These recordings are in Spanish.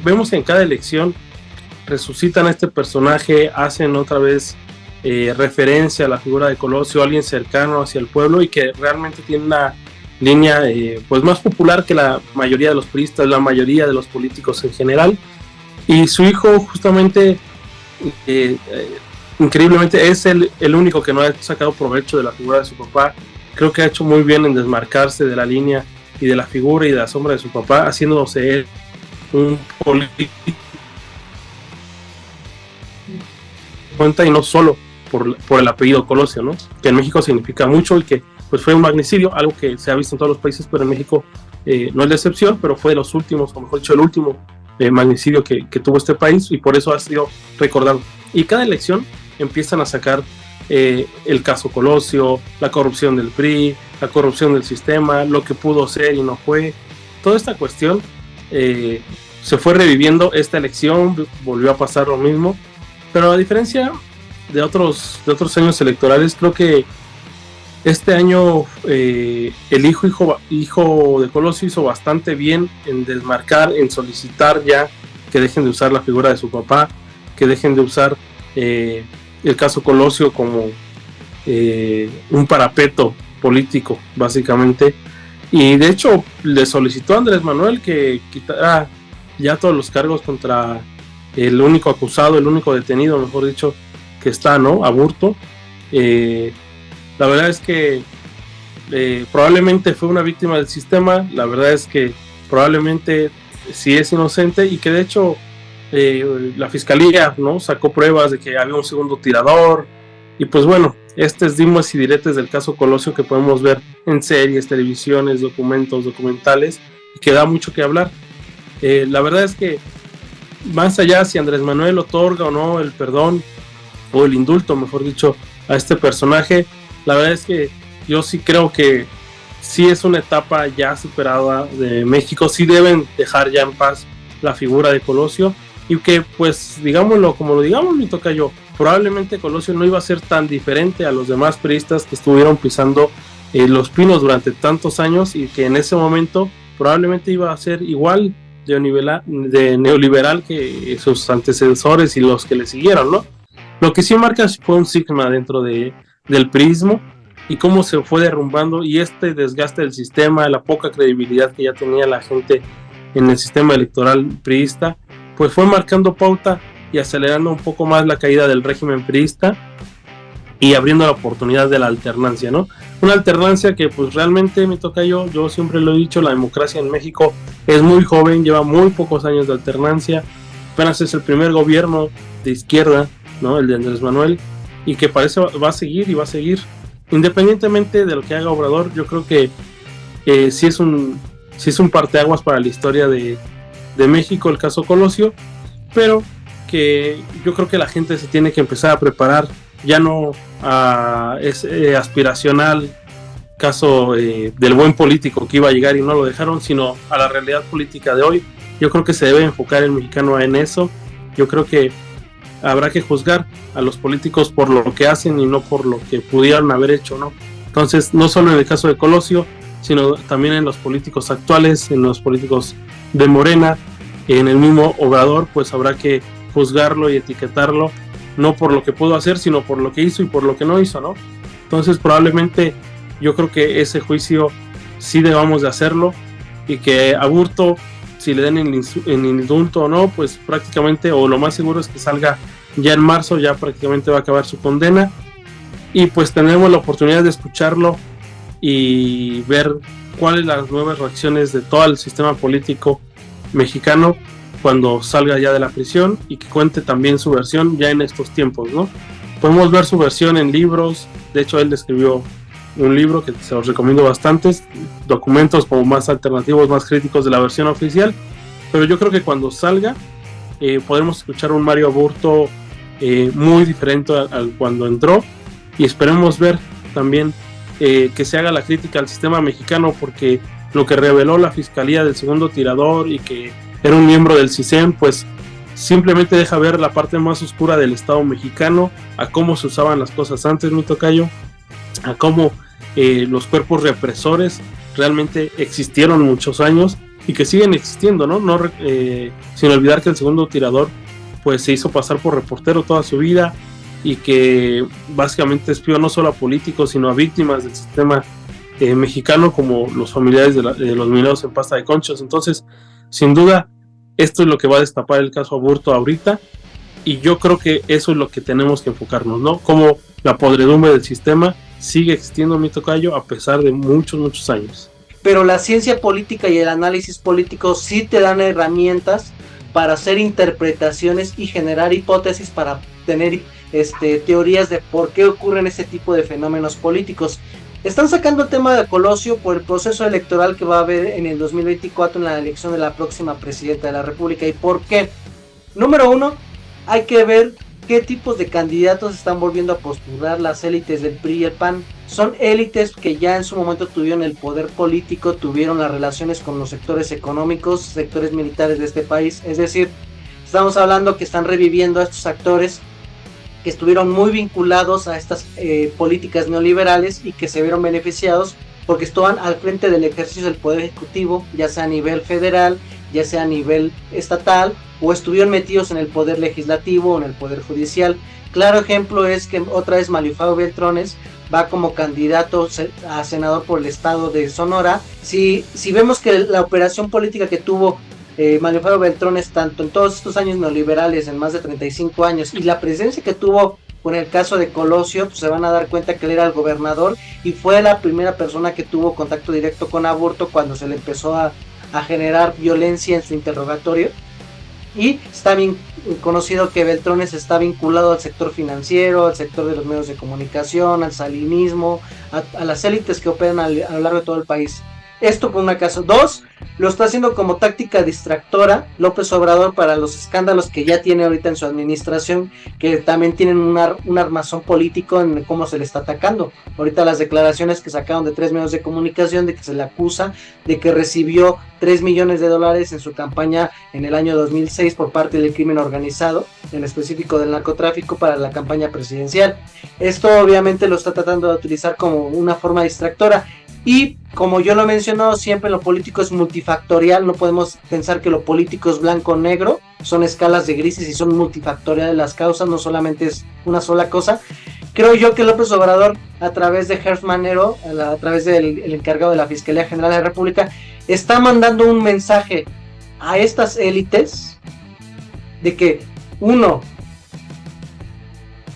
vemos que en cada elección resucitan a este personaje, hacen otra vez referencia a la figura de Colosio, alguien cercano hacia el pueblo y que realmente tiene una línea pues más popular que la mayoría de los priistas, la mayoría de los políticos en general. Y su hijo justamente, increíblemente, es el único que no ha sacado provecho de la figura de su papá. Creo que ha hecho muy bien en desmarcarse de la línea y de la figura y de la sombra de su papá, haciéndose él un político cuenta, y no solo por el apellido Colosio, ¿no? Que en México significa mucho y que pues fue un magnicidio, algo que se ha visto en todos los países, pero en México no es la excepción, pero fue de los últimos, o mejor dicho, el último magnicidio que tuvo este país, y por eso ha sido recordado. Y cada elección empiezan a sacar el caso Colosio, la corrupción del PRI, la corrupción del sistema, lo que pudo ser y no fue. Toda esta cuestión se fue reviviendo. Esta elección volvió a pasar lo mismo, pero a diferencia de otros años electorales, creo que este año el hijo de Colosio hizo bastante bien en desmarcar, en solicitar ya que dejen de usar la figura de su papá, que dejen de usar el caso Colosio como un parapeto político, básicamente. Y de hecho le solicitó a Andrés Manuel que quitara ya todos los cargos contra el único acusado, el único detenido, mejor dicho, que está, ¿no? Aburto. La verdad es que probablemente fue una víctima del sistema, la verdad es que probablemente sí es inocente, y que de hecho la fiscalía, ¿no?, sacó pruebas de que había un segundo tirador. Y pues bueno, es dimes y diretes del caso Colosio que podemos ver en series, televisiones, documentales, y que da mucho que hablar. La verdad es que más allá si Andrés Manuel otorga o no el perdón o el indulto, mejor dicho, a este personaje, la verdad es que yo sí creo que sí es una etapa ya superada de México. Sí deben dejar ya en paz la figura de Colosio, y que pues digámoslo como lo digamos, mi tocayo, probablemente Colosio no iba a ser tan diferente a los demás priistas que estuvieron pisando los pinos durante tantos años, y que en ese momento probablemente iba a ser igual de neoliberal que sus antecesores y los que le siguieron, ¿no? Lo que sí marca fue un sigma dentro del priismo, y cómo se fue derrumbando, y este desgaste del sistema, la poca credibilidad que ya tenía la gente en el sistema electoral priista, pues fue marcando pauta y acelerando un poco más la caída del régimen priista y abriendo la oportunidad de la alternancia, ¿no? Una alternancia que pues realmente, me toca yo siempre lo he dicho, la democracia en México es muy joven, lleva muy pocos años de alternancia, apenas es el primer gobierno de izquierda, ¿no?, el de Andrés Manuel, y que parece va a seguir y va a seguir, independientemente de lo que haga Obrador. Yo creo que sí es un parteaguas para la historia de México el caso Colosio, pero que yo creo que la gente se tiene que empezar a preparar, ya no a ese aspiracional caso del buen político que iba a llegar y no lo dejaron, sino a la realidad política de hoy. Yo creo que se debe enfocar el mexicano en eso. Yo creo que habrá que juzgar a los políticos por lo que hacen y no por lo que pudieron haber hecho, ¿no? Entonces, no solo en el caso de Colosio, sino también en los políticos actuales, en los políticos de Morena, en el mismo Obrador, pues habrá que juzgarlo y etiquetarlo, no por lo que pudo hacer, sino por lo que hizo y por lo que no hizo, ¿no? Entonces, probablemente yo creo que ese juicio sí debamos de hacerlo, y que Aburto, si le den el indulto o no, pues prácticamente, o lo más seguro es que salga ya en marzo, ya prácticamente va a acabar su condena, y pues tendremos la oportunidad de escucharlo y ver cuáles las nuevas reacciones de todo el sistema político mexicano cuando salga ya de la prisión, y que cuente también su versión ya en estos tiempos, ¿no? Podemos ver su versión en libros. De hecho, él escribió un libro que se los recomiendo bastantes, documentos como más alternativos, más críticos de la versión oficial, pero yo creo que cuando salga podremos escuchar un Mario Aburto muy diferente al cuando entró, y esperemos ver también que se haga la crítica al sistema mexicano, porque lo que reveló la fiscalía del segundo tirador y que era un miembro del CISEN, pues simplemente deja ver la parte más oscura del Estado mexicano, a cómo se usaban las cosas antes, mi tocayo, a cómo los cuerpos represores realmente existieron muchos años, y que siguen existiendo, ¿no? Sin olvidar que el segundo tirador pues se hizo pasar por reportero toda su vida y que básicamente espió no solo a políticos sino a víctimas del sistema mexicano, como los familiares de los mineros en pasta de conchos. Entonces, sin duda, esto es lo que va a destapar el caso Aburto ahorita, y yo creo que eso es lo que tenemos que enfocarnos, ¿no? Como la podredumbre del sistema sigue existiendo, mi tocayo, a pesar de muchos años. Pero la ciencia política y el análisis político sí te dan herramientas para hacer interpretaciones y generar hipótesis para tener teorías de por qué ocurren ese tipo de fenómenos políticos. Están sacando el tema de Colosio por el proceso electoral que va a haber en el 2024 en la elección de la próxima presidenta de la República. ¿Y por qué? Número uno, hay que ver qué tipos de candidatos están volviendo a postular las élites del PRI y el PAN. Son élites que ya en su momento tuvieron el poder político, tuvieron las relaciones con los sectores económicos, sectores militares de este país. Es decir, estamos hablando que están reviviendo a estos actores que estuvieron muy vinculados a estas políticas neoliberales y que se vieron beneficiados porque estaban al frente del ejercicio del poder ejecutivo, ya sea a nivel federal, ya sea a nivel estatal, o estuvieron metidos en el poder legislativo o en el poder judicial. Claro ejemplo es que otra vez Mario Beltrones va como candidato a senador por el estado de Sonora. Si vemos que la operación política que tuvo Mario Beltrones, tanto en todos estos años neoliberales, en más de 35 años, y la presencia que tuvo con el caso de Colosio, pues se van a dar cuenta que él era el gobernador y fue la primera persona que tuvo contacto directo con Aburto cuando se le empezó a generar violencia en su interrogatorio. Y está bien conocido que Beltrones está vinculado al sector financiero, al sector de los medios de comunicación, al salinismo, a las élites que operan a lo largo de todo el país. Esto por una caso. Dos, lo está haciendo como táctica distractora López Obrador para los escándalos que ya tiene ahorita en su administración, que también tienen un armazón político en cómo se le está atacando. Ahorita las declaraciones que sacaron de 3 medios de comunicación de que se le acusa de que recibió $3 millones en su campaña en el año 2006 por parte del crimen organizado, en específico del narcotráfico, para la campaña presidencial. Esto obviamente lo está tratando de utilizar como una forma distractora. Y como yo lo he mencionado siempre, lo político es multifactorial. No podemos pensar que lo político es blanco o negro, son escalas de grises y son multifactoriales las causas, no solamente es una sola cosa. Creo yo que López Obrador, a través de Gertz Manero, a través del encargado de la Fiscalía General de la República, está mandando un mensaje a estas élites de que, uno,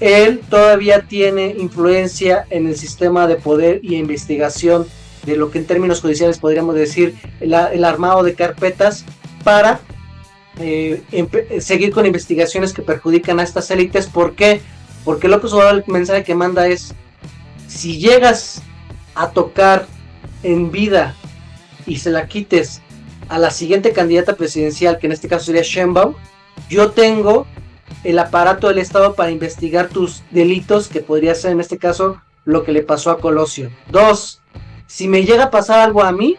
él todavía tiene influencia en el sistema de poder y investigación de lo que en términos judiciales podríamos decir el armado de carpetas para seguir con investigaciones que perjudican a estas élites. ¿Por qué? Porque López Obrador, el mensaje que manda es: si llegas a tocar en vida y se la quites a la siguiente candidata presidencial, que en este caso sería Sheinbaum, yo tengo el aparato del Estado para investigar tus delitos, que podría ser en este caso lo que le pasó a Colosio. Dos, si me llega a pasar algo a mí,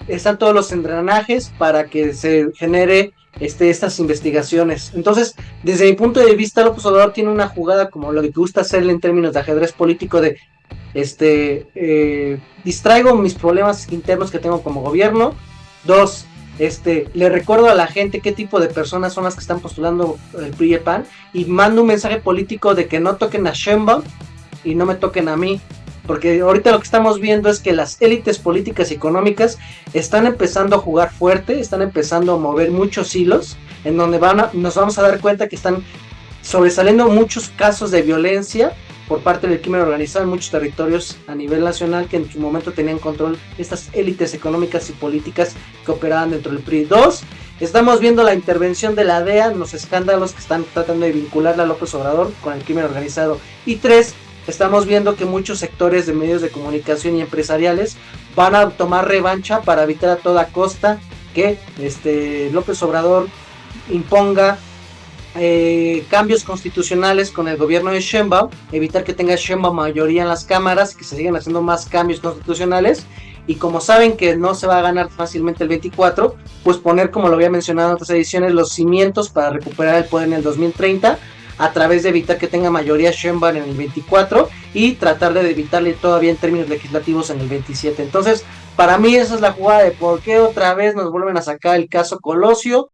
están todos los engranajes para que se genere estas investigaciones. Entonces, desde mi punto de vista, López Obrador tiene una jugada como lo que gusta hacerle en términos de ajedrez político de distraigo mis problemas internos que tengo como gobierno. Dos, le recuerdo a la gente qué tipo de personas son las que están postulando el PRI y el PAN, y mando un mensaje político de que no toquen a Sheinbaum y no me toquen a mí, porque ahorita lo que estamos viendo es que las élites políticas y económicas están empezando a jugar fuerte, están empezando a mover muchos hilos, en donde nos vamos a dar cuenta que están sobresaliendo muchos casos de violencia por parte del crimen organizado en muchos territorios a nivel nacional, que en su momento tenían control estas élites económicas y políticas que operaban dentro del PRI. Dos, estamos viendo la intervención de la DEA en los escándalos que están tratando de vincular a López Obrador con el crimen organizado. Y tres, estamos viendo que muchos sectores de medios de comunicación y empresariales van a tomar revancha para evitar a toda costa que López Obrador imponga cambios constitucionales con el gobierno de Sheinbaum, evitar que tenga Sheinbaum mayoría en las cámaras, que se sigan haciendo más cambios constitucionales, y como saben que no se va a ganar fácilmente el 24, pues poner, como lo había mencionado en otras ediciones, los cimientos para recuperar el poder en el 2030, a través de evitar que tenga mayoría Sheinbaum en el 24 y tratar de evitarle todavía en términos legislativos en el 27. Entonces, Para mí esa es la jugada de por qué otra vez nos vuelven a sacar el caso Colosio.